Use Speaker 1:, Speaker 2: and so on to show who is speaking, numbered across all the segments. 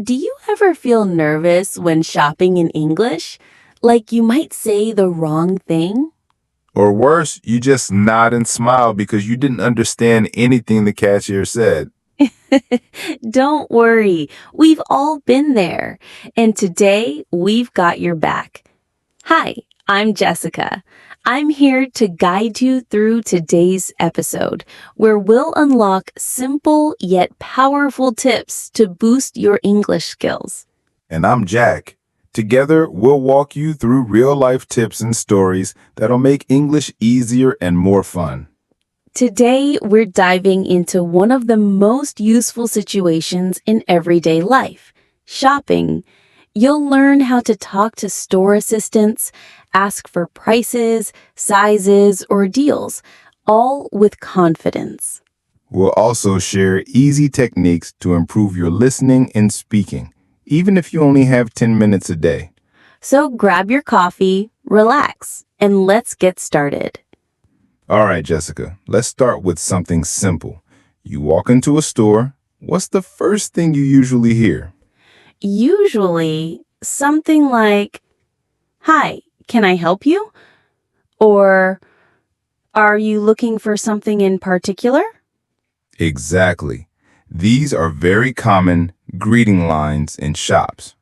Speaker 1: Do you ever feel nervous when shopping in English? Like you might say the wrong thing?
Speaker 2: Or worse, you just nod and smile because you didn't understand anything the cashier said.
Speaker 1: Don't worry, we've all been there. And today, we've got your back. Hi, I'm Jessica. I'm here to guide you through today's episode, where we'll unlock simple yet powerful tips to boost your English skills.
Speaker 2: And I'm Jack. Together, we'll walk you through real-life tips and stories that'll make English easier and more fun.
Speaker 1: Today, we're diving into one of the most useful situations in everyday life, shopping. You'll learn how to talk to store assistants, ask for prices, sizes, or deals, all with confidence.
Speaker 2: We'll also share easy techniques to improve your listening and speaking, even if you only have 10 minutes a day.
Speaker 1: So grab your coffee, relax, and let's get started.
Speaker 2: All right, Jessica, let's start with something simple. You walk into a store. What's the first thing you usually hear?
Speaker 1: Usually, something like, "Hi, can I help you?" Or, "Are you looking for something in particular?"
Speaker 2: Exactly. These are very common greeting lines in shops.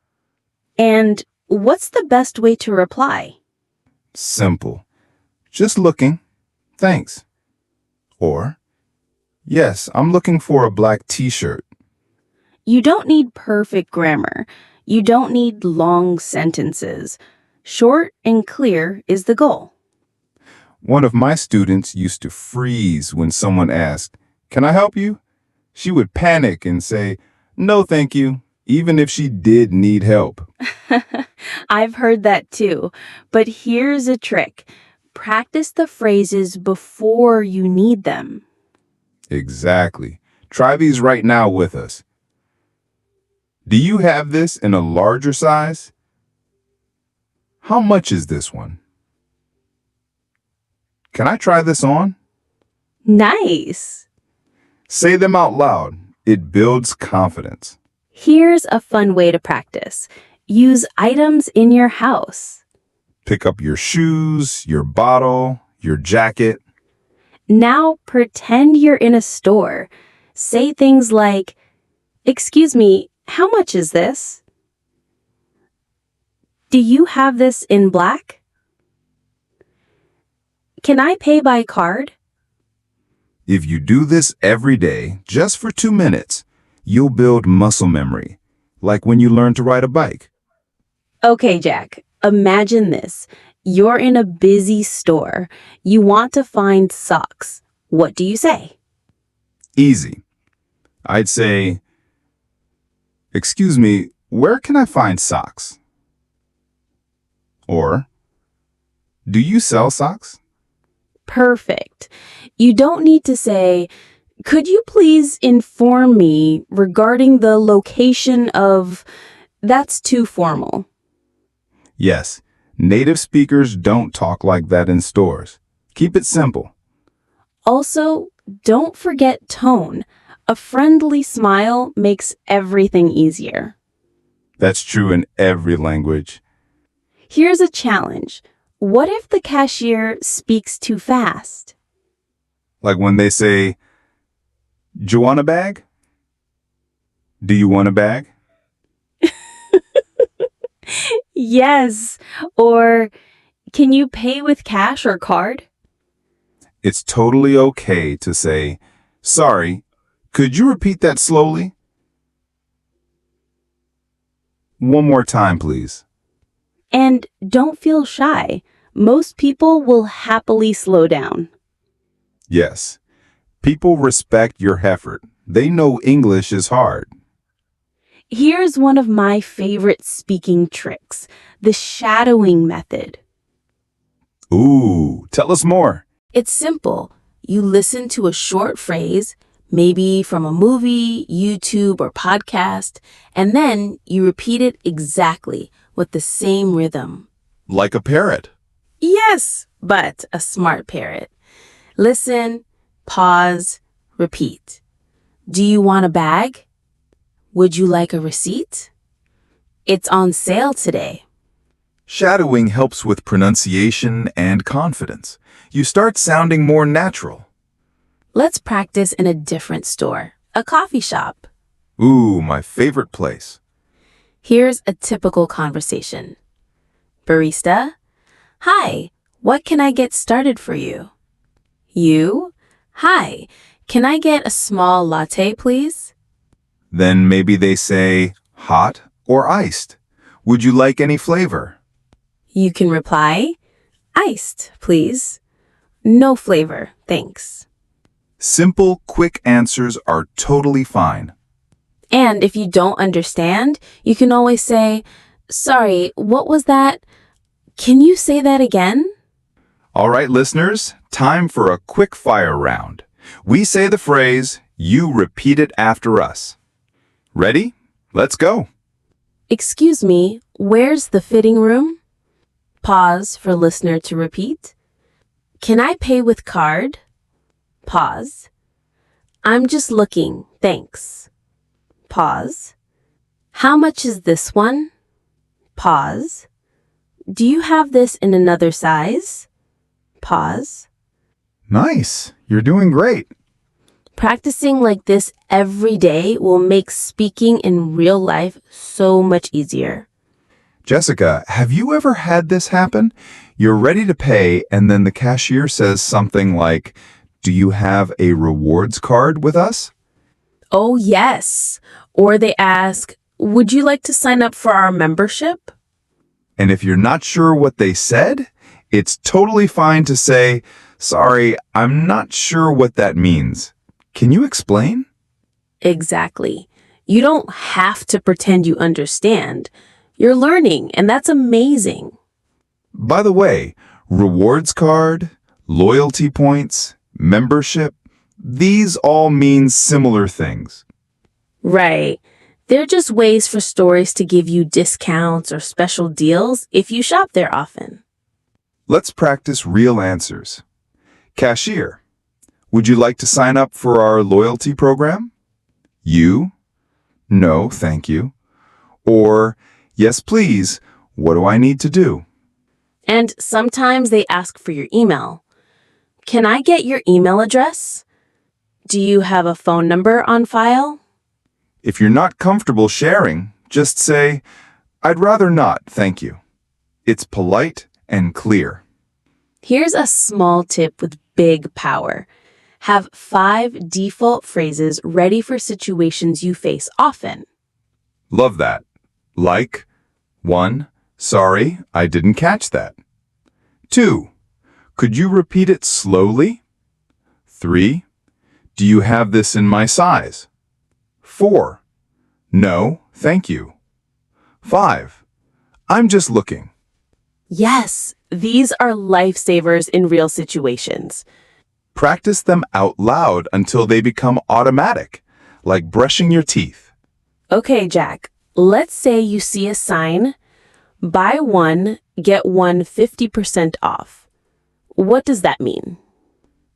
Speaker 1: And what's the best way to reply?
Speaker 2: Simple. Just looking. Thanks. Or, yes, I'm looking for a black t-shirt.
Speaker 1: You don't need perfect grammar. You don't need long sentences. Short and clear is the goal.
Speaker 2: One of my students used to freeze when someone asked, "Can I help you?" She would panic and say, "No, thank you," even if she did need help.
Speaker 1: I've heard that too. But here's a trick. Practice the phrases before you need them.
Speaker 2: Exactly. Try these right now with us. Do you have this in a larger size? How much is this one? Can I try this on?
Speaker 1: Nice.
Speaker 2: Say them out loud. It builds confidence.
Speaker 1: Here's a fun way to practice. Use items in your house.
Speaker 2: Pick up your shoes, your bottle, your jacket.
Speaker 1: Now pretend you're in a store. Say things like, "Excuse me, how much is this?" "Do you have this in black?" "Can I pay by card?"
Speaker 2: If you do this every day, just for 2 minutes, you'll build muscle memory, like when you learn to ride a bike.
Speaker 1: Okay, Jack, imagine this. You're in a busy store. You want to find socks. What do you say?
Speaker 2: Easy. I'd say, "Excuse me, where can I find socks?" Or, "Do you sell socks?"
Speaker 1: Perfect. You don't need to say, "Could you please inform me regarding the location of—" That's too formal.
Speaker 2: Yes, native speakers don't talk like that in stores. Keep it simple.
Speaker 1: Also, don't forget tone. A friendly smile makes everything easier.
Speaker 2: That's true in every language.
Speaker 1: Here's a challenge. What if the cashier speaks too fast?
Speaker 2: Like when they say, "Do you want a bag?" "Do you want a bag?"
Speaker 1: Yes. Or, "Can you pay with cash or card?"
Speaker 2: It's totally okay to say, "Sorry, could you repeat that slowly?" "One more time, please."
Speaker 1: And don't feel shy. Most people will happily slow down.
Speaker 2: Yes, people respect your effort. They know English is hard.
Speaker 1: Here's one of my favorite speaking tricks, the shadowing method.
Speaker 2: Ooh, tell us more.
Speaker 1: It's simple. You listen to a short phrase, maybe from a movie, YouTube, or podcast, and then you repeat it exactly with the same rhythm.
Speaker 2: Like a parrot.
Speaker 1: Yes, but a smart parrot. Listen, pause, repeat. "Do you want a bag?" Would you like a receipt? It's on sale today.
Speaker 2: Shadowing helps with pronunciation and confidence. You start sounding more natural.
Speaker 1: Let's practice in a different store, a coffee shop.
Speaker 2: Ooh, my favorite place.
Speaker 1: Here's a typical conversation. Barista, hi, what can I get started for you? You, hi, can I get a small latte, please?
Speaker 2: Then maybe they say hot or iced. Would you like any flavor?
Speaker 1: You can reply, iced, please. No flavor, thanks.
Speaker 2: Simple, quick answers are totally fine.
Speaker 1: And if you don't understand, you can always say, sorry, what was that? Can you say that again?
Speaker 2: All right, listeners, time for a quick fire round. We say the phrase, you repeat it after us. Ready? Let's go.
Speaker 1: Excuse me, where's the fitting room? Pause for listener to repeat. Can I pay with card? Pause. I'm just looking, thanks. Pause. How much is this one? Pause. Do you have this in another size? Pause.
Speaker 2: Nice. You're doing great.
Speaker 1: Practicing like this every day will make speaking in real life so much easier.
Speaker 2: Jessica, have you ever had this happen? You're ready to pay, and then the cashier says something like, do you have a rewards card with us?
Speaker 1: Oh, yes. Or they ask, would you like to sign up for our membership?
Speaker 2: And if you're not sure what they said, it's totally fine to say, sorry, I'm not sure what that means. Can you explain?
Speaker 1: Exactly. You don't have to pretend you understand. You're learning, and that's amazing.
Speaker 2: By the way, rewards card, loyalty points, membership, these all mean similar things.
Speaker 1: Right. They're just ways for stores to give you discounts or special deals if you shop there often.
Speaker 2: Let's practice real answers. Cashier, would you like to sign up for our loyalty program? You? No, thank you. Or, yes, please, what do I need to do?
Speaker 1: And sometimes they ask for your email. Can I get your email address? Do you have a phone number on file?
Speaker 2: If you're not comfortable sharing, just say, I'd rather not, thank you. It's polite and clear.
Speaker 1: Here's a small tip with big power. Have 5 default phrases ready for situations you face often.
Speaker 2: Love that. Like, 1, sorry, I didn't catch that. 2, could you repeat it slowly? 3, do you have this in my size? 4, no, thank you. 5, I'm just looking.
Speaker 1: Yes, these are lifesavers in real situations.
Speaker 2: Practice them out loud until they become automatic, like brushing your teeth.
Speaker 1: Okay, Jack, let's say you see a sign, buy one, get one 50% off. What does that mean?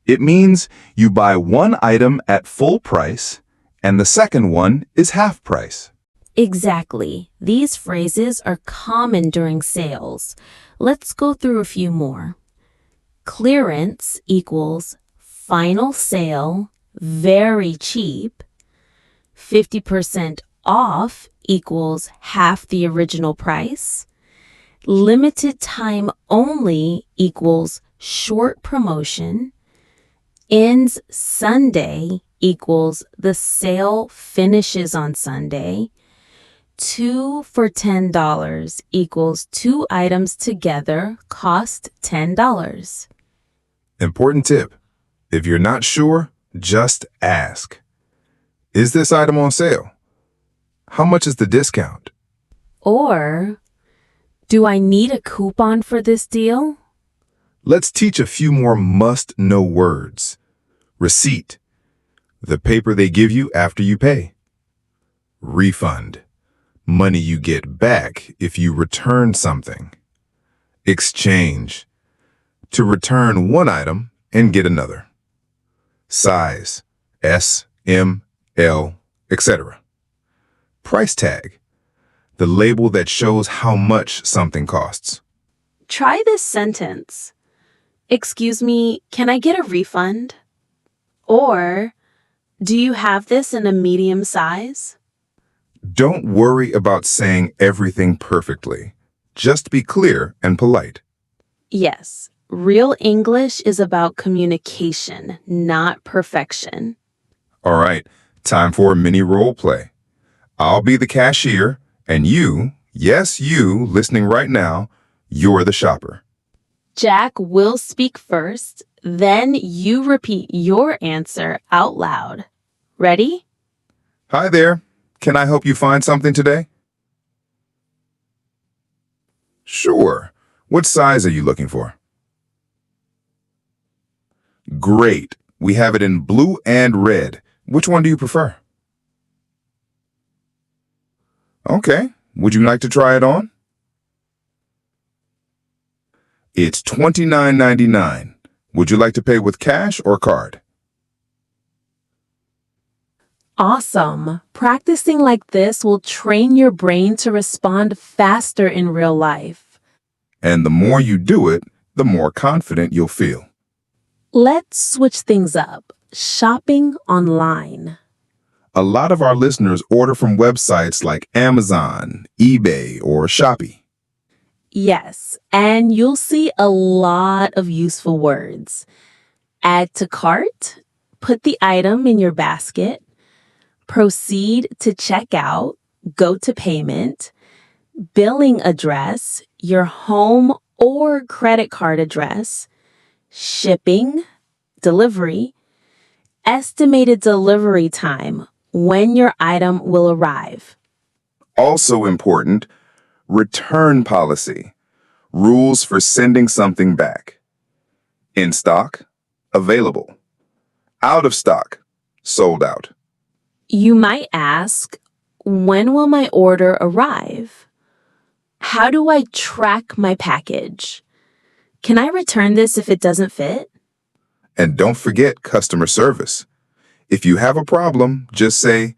Speaker 2: It means you buy one item at full price, and the second one is half price.
Speaker 1: Exactly. These phrases are common during sales. Let's go through a few more. Clearance equals final sale, very cheap. 50% off equals half the original price. Limited time only equals short promotion. Ends Sunday equals the sale finishes on Sunday. 2 for $10 equals 2 items together cost $10.
Speaker 2: Important tip. If you're not sure, just ask. Is this item on sale? How much is the discount?
Speaker 1: Or, do I need a coupon for this deal?
Speaker 2: Let's teach a few more must-know words. Receipt. The paper they give you after you pay. Refund. Money you get back if you return something. Exchange. To return one item and get another. Size. S, M, L, etc. Price tag, the label that shows how much something costs.
Speaker 1: Try this sentence. Excuse me, can I get a refund? Or, do you have this in a medium size?
Speaker 2: Don't worry about saying everything perfectly. Just be clear and polite.
Speaker 1: Yes, real English is about communication, not perfection.
Speaker 2: All right, time for a mini role play. I'll be the cashier, and you, yes, you, listening right now, you're the shopper.
Speaker 1: Jack will speak first, then you repeat your answer out loud. Ready?
Speaker 2: Hi there. Can I help you find something today? Sure. What size are you looking for? Great. We have it in blue and red. Which one do you prefer? Okay. Would you like to try it on? It's $29.99. Would you like to pay with cash or card?
Speaker 1: Awesome. Practicing like this will train your brain to respond faster in real life.
Speaker 2: And the more you do it, the more confident you'll feel.
Speaker 1: Let's switch things up. Shopping online.
Speaker 2: A lot of our listeners order from websites like Amazon, eBay, or Shopee.
Speaker 1: Yes, and you'll see a lot of useful words. Add to cart, put the item in your basket, proceed to checkout, go to payment, billing address, your home or credit card address, shipping, delivery, estimated delivery time, when your item will arrive.
Speaker 2: Also important, return policy, rules for sending something back. In stock, available. Out of stock, sold out.
Speaker 1: You might ask, when will my order arrive? How do I track my package? Can I return this if it doesn't fit?
Speaker 2: And don't forget customer service. If you have a problem, just say,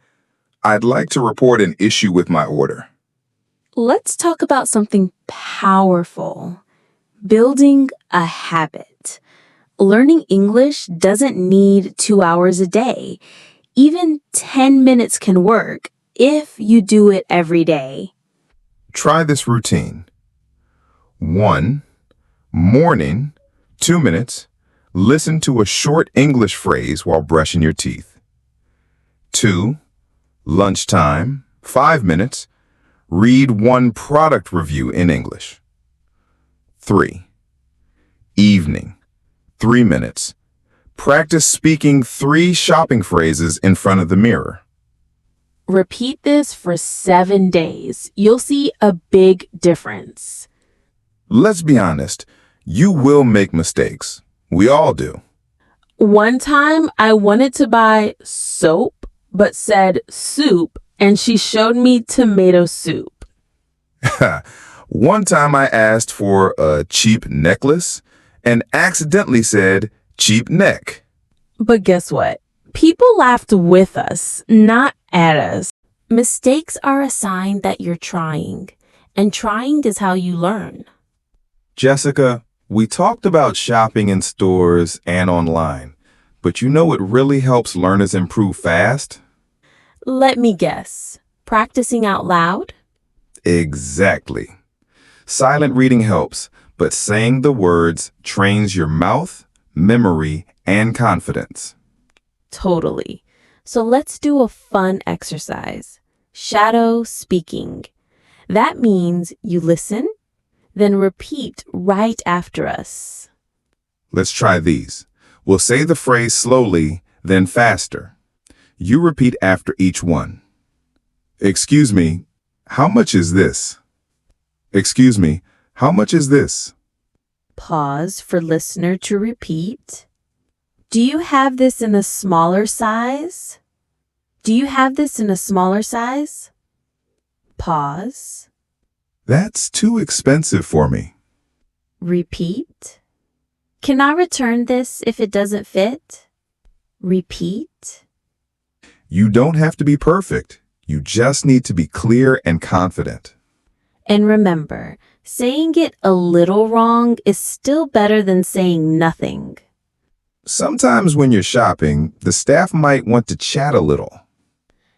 Speaker 2: I'd like to report an issue with my order.
Speaker 1: Let's talk about something powerful. Building a habit. Learning English doesn't need 2 hours a day. Even 10 minutes can work if you do it every day.
Speaker 2: Try this routine. 1. Morning, 2 minutes. Listen to a short English phrase while brushing your teeth. 2. Lunchtime, 5 minutes. Read one product review in English. 3. Evening, 3 minutes. Practice speaking 3 shopping phrases in front of the mirror.
Speaker 1: Repeat this for 7 days. You'll see a big difference.
Speaker 2: Let's be honest, you will make mistakes. We all do.
Speaker 1: One time I wanted to buy soap, but said soup, and she showed me tomato soup.
Speaker 2: One time I asked for a cheap necklace and accidentally said cheap neck.
Speaker 1: But guess what? People laughed with us, not at us. Mistakes are a sign that you're trying, and trying is how you learn.
Speaker 2: Jessica, we talked about shopping in stores and online, but you know what really helps learners improve fast?
Speaker 1: Let me guess. Practicing out loud?
Speaker 2: Exactly. Silent reading helps, but saying the words trains your mouth, memory, and confidence.
Speaker 1: Totally. So let's do a fun exercise. Shadow speaking. That means you listen, then repeat right after us.
Speaker 2: Let's try these. We'll say the phrase slowly, then faster. You repeat after each one. Excuse me, how much is this? Excuse me, how much is this?
Speaker 1: Pause for listener to repeat. Do you have this in a smaller size? Do you have this in a smaller size? Pause.
Speaker 2: That's too expensive for me.
Speaker 1: Repeat. Can I return this if it doesn't fit? Repeat.
Speaker 2: You don't have to be perfect. You just need to be clear and confident.
Speaker 1: And remember, saying it a little wrong is still better than saying nothing.
Speaker 2: Sometimes when you're shopping, the staff might want to chat a little.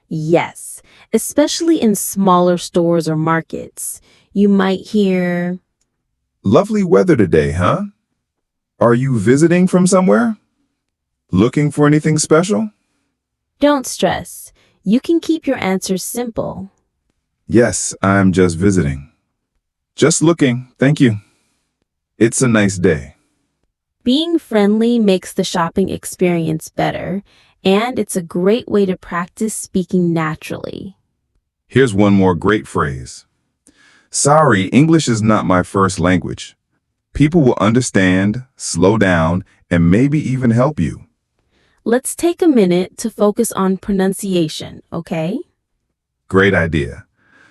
Speaker 1: Yes, especially in smaller stores or markets. You might hear,
Speaker 2: Lovely weather today, huh? Are you visiting from somewhere? Looking for anything special?
Speaker 1: don't stress. You can keep your answers simple.
Speaker 2: Yes, I'm just visiting. Just looking, thank you. It's a nice day.
Speaker 1: Being friendly makes the shopping experience better, and it's a great way to practice speaking naturally.
Speaker 2: Here's one more great phrase. Sorry, English is not my first language. People will understand, slow down, and maybe even help you.
Speaker 1: Let's take a minute to focus on pronunciation, okay?
Speaker 2: Great idea.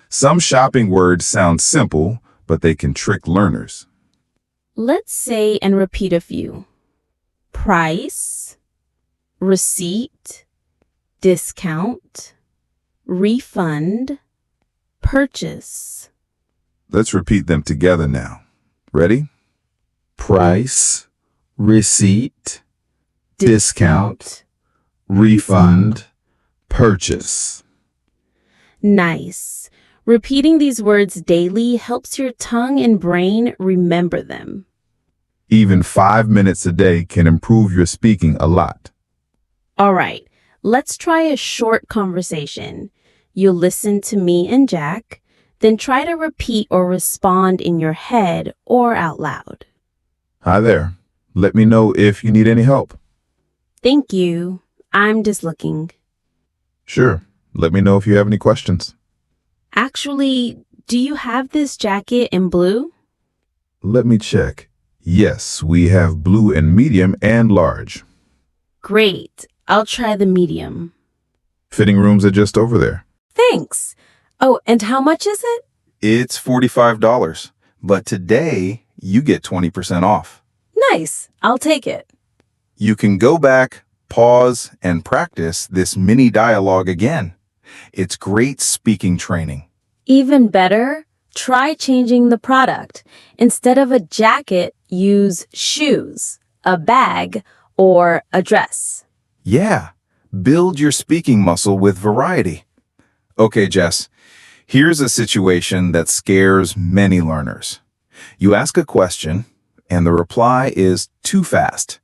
Speaker 2: Some shopping words sound simple, but they can trick learners.
Speaker 1: Let's say and repeat a few. Price, receipt, discount, refund, purchase.
Speaker 2: Let's repeat them together now. Ready? Price, receipt, discount, refund, purchase.
Speaker 1: Nice. Repeating these words daily helps your tongue and brain remember them.
Speaker 2: Even 5 minutes a day can improve your speaking a lot.
Speaker 1: All right, let's try a short conversation. You'll listen to me and Jack, then try to repeat or respond in your head or out loud.
Speaker 2: Hi there. Let me know if you need any help.
Speaker 1: Thank you. I'm just looking.
Speaker 2: Sure. Let me know if you have any questions.
Speaker 1: Actually, do you have this jacket in blue?
Speaker 2: Let me check. Yes, we have blue and medium and large.
Speaker 1: Great. I'll try the medium.
Speaker 2: Fitting rooms are just over there.
Speaker 1: Thanks. Oh, and how much is it?
Speaker 2: It's $45, but today you get 20% off.
Speaker 1: Nice. I'll take it.
Speaker 2: You can go back, pause, and practice this mini dialogue again. It's great speaking training.
Speaker 1: Even better, try changing the product. Instead of a jacket, use shoes, a bag, or a dress.
Speaker 2: Yeah, build your speaking muscle with variety. Okay, Jess, here's a situation that scares many learners. You ask a question, and the reply is too fast,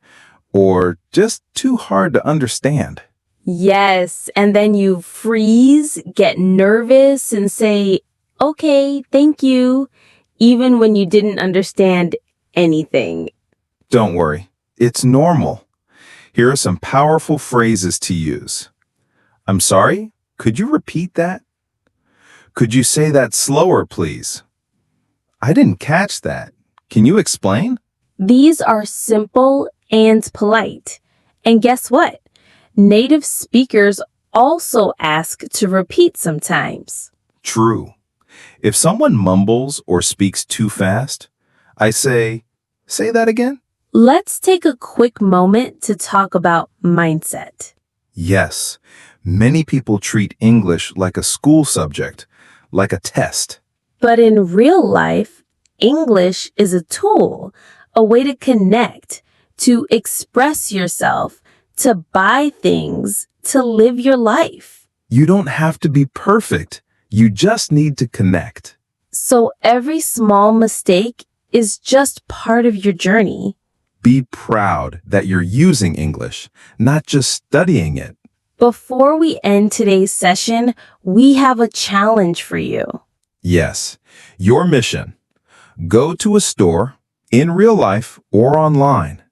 Speaker 2: or just too hard to understand.
Speaker 1: Yes, and then you freeze, get nervous, and say, okay, thank you, even when you didn't understand anything.
Speaker 2: Don't worry, it's normal. Here are some powerful phrases to use. I'm sorry, could you repeat that? Could you say that slower, please? I didn't catch that. Can you explain?
Speaker 1: These are simple and polite. And guess what? Native speakers also ask to repeat sometimes.
Speaker 2: True. If someone mumbles or speaks too fast, I say that again?
Speaker 1: Let's take a quick moment to talk about mindset.
Speaker 2: Yes. Many people treat English like a school subject, like a test.
Speaker 1: But in real life, English is a tool, a way to connect, to express yourself, to buy things, to live your life.
Speaker 2: You don't have to be perfect. You just need to connect.
Speaker 1: So every small mistake is just part of your journey.
Speaker 2: Be proud that you're using English, not just studying it.
Speaker 1: Before we end today's session, we have a challenge for you.
Speaker 2: Yes, your mission. Go to a store, in real life or online.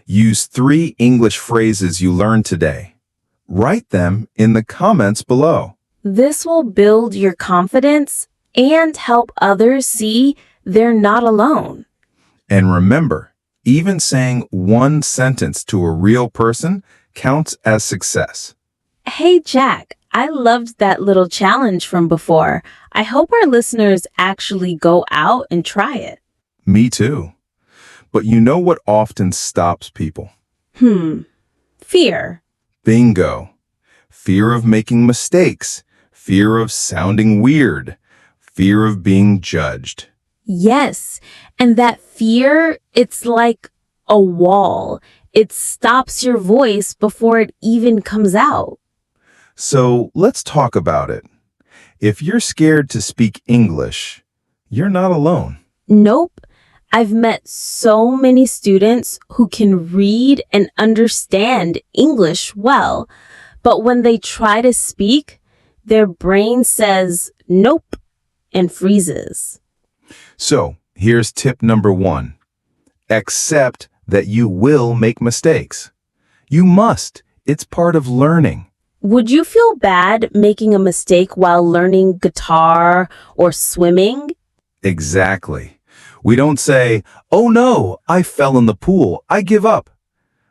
Speaker 2: Use 3 English phrases you learned today. Write them in the comments below.
Speaker 1: This will build your confidence and help others see they're not alone.
Speaker 2: And remember, even saying one sentence to a real person counts as success.
Speaker 1: Hey, Jack, I loved that little challenge from before. I hope our listeners actually go out and try it.
Speaker 2: Me too. But you know what often stops people?
Speaker 1: Fear.
Speaker 2: Bingo. Fear of making mistakes. fear of sounding weird, fear of being judged.
Speaker 1: Yes, and that fear, it's like a wall. It stops your voice before it even comes out.
Speaker 2: So let's talk about it. If you're scared to speak English, you're not alone.
Speaker 1: Nope. I've met so many students who can read and understand English well, but when they try to speak, their brain says nope and freezes.
Speaker 2: So here's tip number 1. Accept that you will make mistakes. You must. It's part of learning.
Speaker 1: Would you feel bad making a mistake while learning guitar or swimming?
Speaker 2: Exactly. We don't say, "Oh no, I fell in the pool. I give up."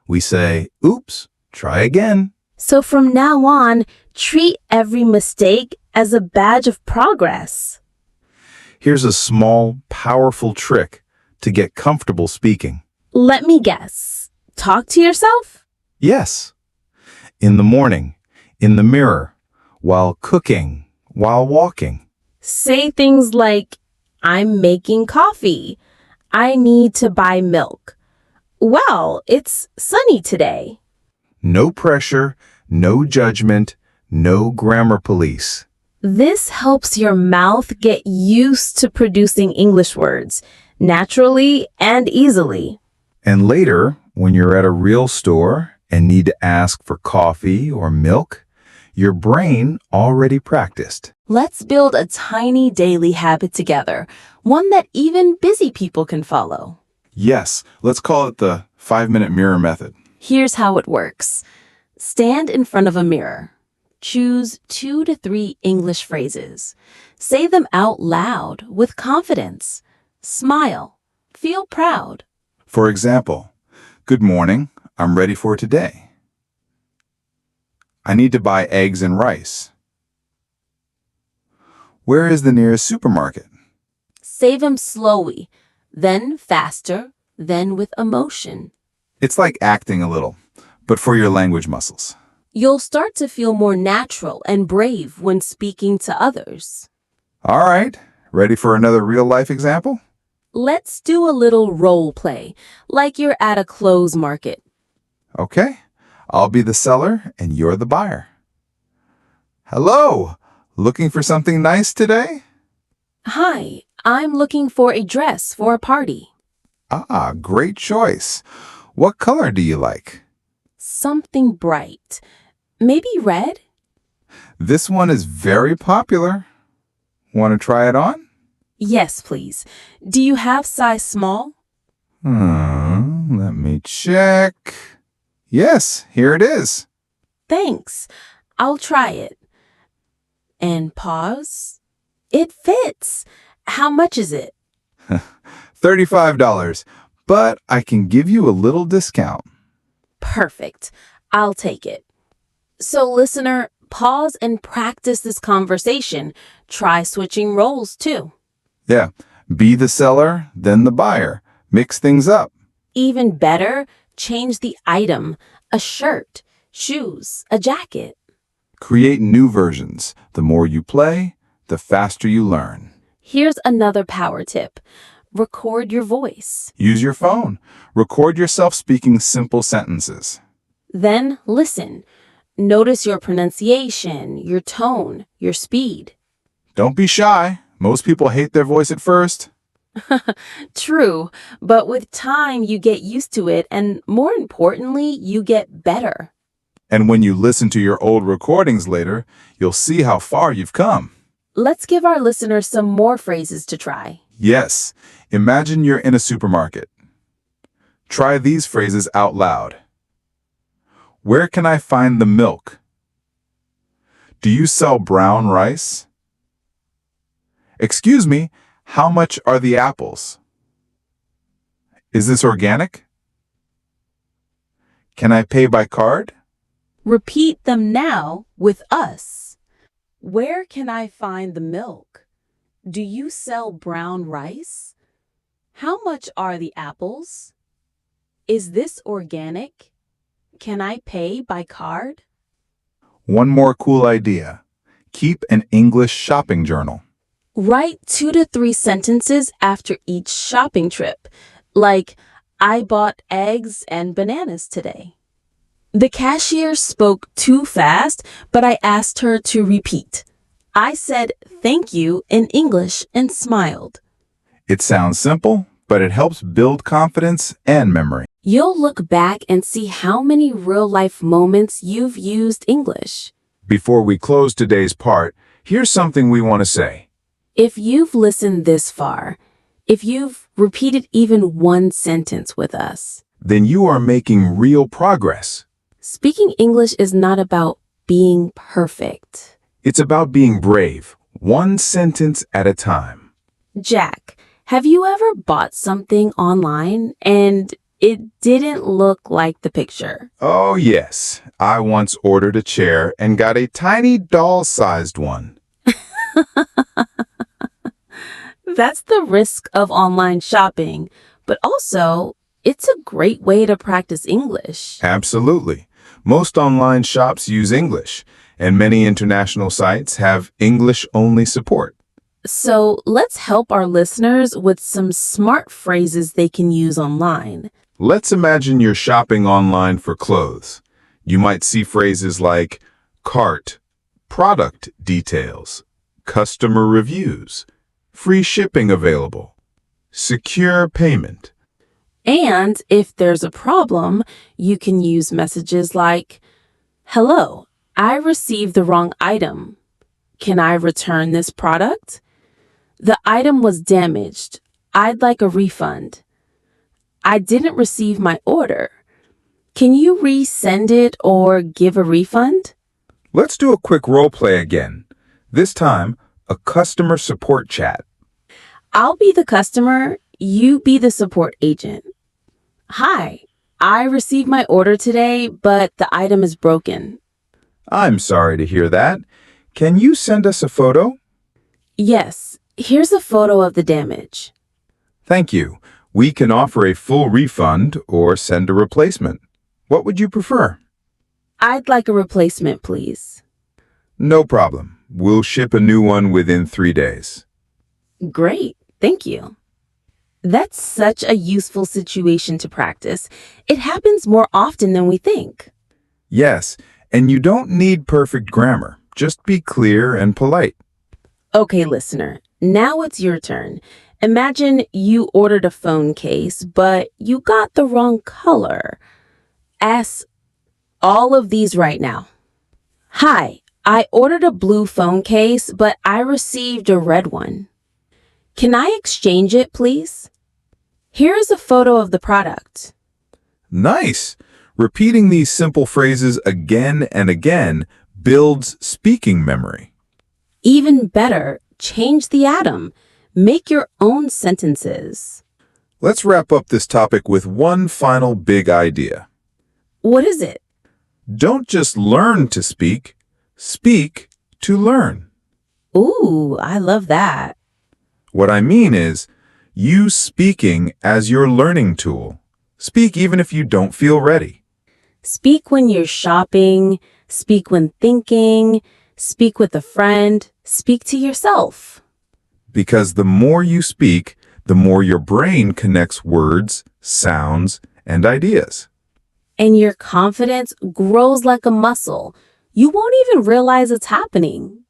Speaker 2: We say, "Oops, try again."
Speaker 1: So from now on, treat every mistake as a badge of progress.
Speaker 2: Here's a small, powerful trick to get comfortable speaking.
Speaker 1: Let me guess. Talk to yourself?
Speaker 2: Yes. In the morning, in the mirror, while cooking, while walking.
Speaker 1: Say things like, I'm making coffee. I need to buy milk. Well, it's sunny today.
Speaker 2: No pressure, no judgment, no grammar police.
Speaker 1: This helps your mouth get used to producing English words naturally and easily.
Speaker 2: And later, when you're at a real store and need to ask for coffee or milk, your brain already practiced.
Speaker 1: Let's build a tiny daily habit together, one that even busy people can follow.
Speaker 2: Yes, let's call it the 5-minute mirror method.
Speaker 1: Here's how it works. Stand in front of a mirror. Choose 2 to 3 English phrases. Say them out loud with confidence. Smile. Feel proud.
Speaker 2: For example, good morning, I'm ready for today. I need to buy eggs and rice. Where is the nearest supermarket?
Speaker 1: Say them slowly, then faster, then with emotion.
Speaker 2: It's like acting a little, but for your language muscles.
Speaker 1: You'll start to feel more natural and brave when speaking to others.
Speaker 2: All right, ready for another real-life example?
Speaker 1: Let's do a little role play, like you're at a clothes market.
Speaker 2: Okay, I'll be the seller and you're the buyer. Hello, looking for something nice today?
Speaker 1: Hi, I'm looking for a dress for a party.
Speaker 2: Ah, great choice. What color do you like?
Speaker 1: Something bright. Maybe red?
Speaker 2: This one is very popular. Want to try it on?
Speaker 1: Yes, please. Do you have size small?
Speaker 2: Let me check. Yes, here it is.
Speaker 1: Thanks. I'll try it. And pause. It fits. How much is it?
Speaker 2: $35, but I can give you a little discount.
Speaker 1: Perfect. I'll take it. So, listener, pause and practice this conversation. Try switching roles, too.
Speaker 2: Yeah, be the seller, then the buyer. Mix things up.
Speaker 1: Even better, change the item. A shirt, shoes, a jacket.
Speaker 2: Create new versions. The more you play, the faster you learn.
Speaker 1: Here's another power tip. Record your voice.
Speaker 2: Use your phone. Record yourself speaking simple sentences.
Speaker 1: Then listen. Notice your pronunciation, your tone, your speed.
Speaker 2: Don't be shy. Most people hate their voice at first.
Speaker 1: True, but with time you get used to it and more importantly, you get better.
Speaker 2: And when you listen to your old recordings later, you'll see how far you've come.
Speaker 1: Let's give our listeners some more phrases to try.
Speaker 2: Yes, imagine you're in a supermarket. Try these phrases out loud. Where can I find the milk? Do you sell brown rice? Excuse me, how much are the apples? Is this organic? Can I pay by card?
Speaker 1: Repeat them now with us. Where can I find the milk? Do you sell brown rice? How much are the apples? Is this organic? Can I pay by card?
Speaker 2: One more cool idea. Keep an English shopping journal.
Speaker 1: Write 2 to 3 sentences after each shopping trip, like, I bought eggs and bananas today. The cashier spoke too fast, but I asked her to repeat. I said thank you in English and smiled.
Speaker 2: It sounds simple, but it helps build confidence and memory.
Speaker 1: You'll look back and see how many real-life moments you've used English.
Speaker 2: Before we close today's part, here's something we want to say.
Speaker 1: If you've listened this far, if you've repeated even one sentence with us,
Speaker 2: Then you are making real progress.
Speaker 1: speaking English is not about being perfect.
Speaker 2: It's about being brave, one sentence at a time.
Speaker 1: Jack, have you ever bought something online and it didn't look like the picture?
Speaker 2: Oh, yes. I once ordered a chair and got a tiny doll-sized one.
Speaker 1: That's the risk of online shopping, but also it's a great way to practice English.
Speaker 2: Absolutely. Most online shops use English, and many international sites have English-only support.
Speaker 1: So let's help our listeners with some smart phrases they can use online.
Speaker 2: Let's imagine you're shopping online for clothes. You might see phrases like cart, product details, customer reviews, free shipping available, secure payment.
Speaker 1: And if there's a problem, you can use messages like, hello, I received the wrong item. Can I return this product? The item was damaged. I'd like a refund. I didn't receive my order. Can you resend it or give a refund?
Speaker 2: Let's do a quick role play again. This time, a customer support chat.
Speaker 1: I'll be the customer, you be the support agent. Hi, I received my order today, but the item is broken.
Speaker 2: I'm sorry to hear that. Can you send us a photo?
Speaker 1: Yes, here's a photo of the damage.
Speaker 2: Thank you. We can offer a full refund or send a replacement. What would you prefer?
Speaker 1: I'd like a replacement, please.
Speaker 2: No problem. We'll ship a new one within 3 days.
Speaker 1: Great, thank you. That's such a useful situation to practice. It happens more often than we think.
Speaker 2: Yes, and you don't need perfect grammar. Just be clear and polite.
Speaker 1: Okay, listener, now it's your turn. Imagine you ordered a phone case, but you got the wrong color. Ask all of these right now. Hi, I ordered a blue phone case, but I received a red one. Can I exchange it, please? Here is a photo of the product.
Speaker 2: Nice! Repeating these simple phrases again and again builds speaking memory.
Speaker 1: Even better, change the atom. Make your own sentences.
Speaker 2: Let's wrap up this topic with one final big idea.
Speaker 1: What is it?
Speaker 2: Don't just learn to speak, speak to learn.
Speaker 1: Ooh, I love that.
Speaker 2: What I mean is, use speaking as your learning tool. Speak even if you don't feel ready.
Speaker 1: Speak when you're shopping, speak when thinking, speak with a friend, speak to yourself.
Speaker 2: Because the more you speak, the more your brain connects words, sounds, and ideas.
Speaker 1: And your confidence grows like a muscle. You won't even realize it's happening.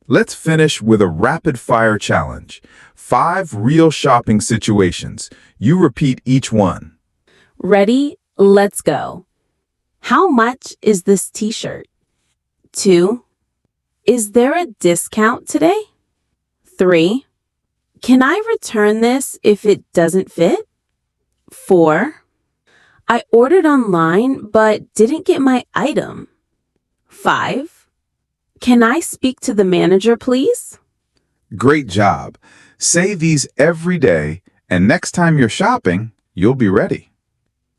Speaker 2: Let's finish with a rapid-fire challenge. 5 real shopping situations. You repeat each one.
Speaker 1: Ready? Let's go. How much is this t-shirt? 2. Is there a discount today? 3. Can I return this if it doesn't fit? 4. I ordered online but didn't get my item. 5. Can I speak to the manager, please?
Speaker 2: Great job. Say these every day, and next time you're shopping, you'll be ready.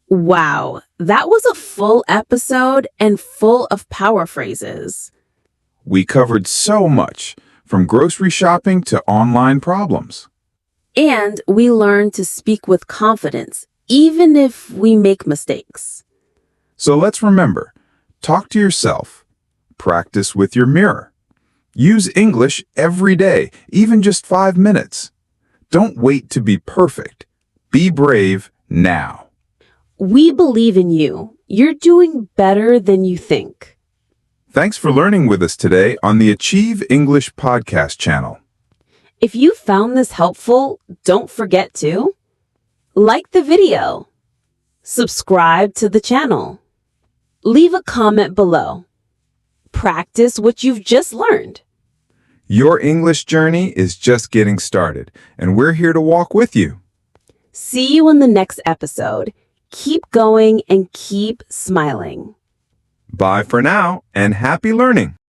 Speaker 1: Wow, that was a full episode and full of power phrases.
Speaker 2: We covered so much, from grocery shopping to online problems.
Speaker 1: And we learned to speak with confidence, even if we make mistakes.
Speaker 2: So let's remember, talk to yourself. Practice with your mirror. Use English every day, even just 5 minutes. Don't wait to be perfect. Be brave now.
Speaker 1: We believe in you. You're doing better than you think.
Speaker 2: Thanks for learning with us today on the Achieve English podcast channel.
Speaker 1: If you found this helpful, don't forget to like the video, subscribe to the channel, leave a comment below. Practice what you've just learned.
Speaker 2: Your English journey is just getting started, and we're here to walk with you.
Speaker 1: See you in the next episode. Keep going and keep smiling.
Speaker 2: Bye for now, and happy learning!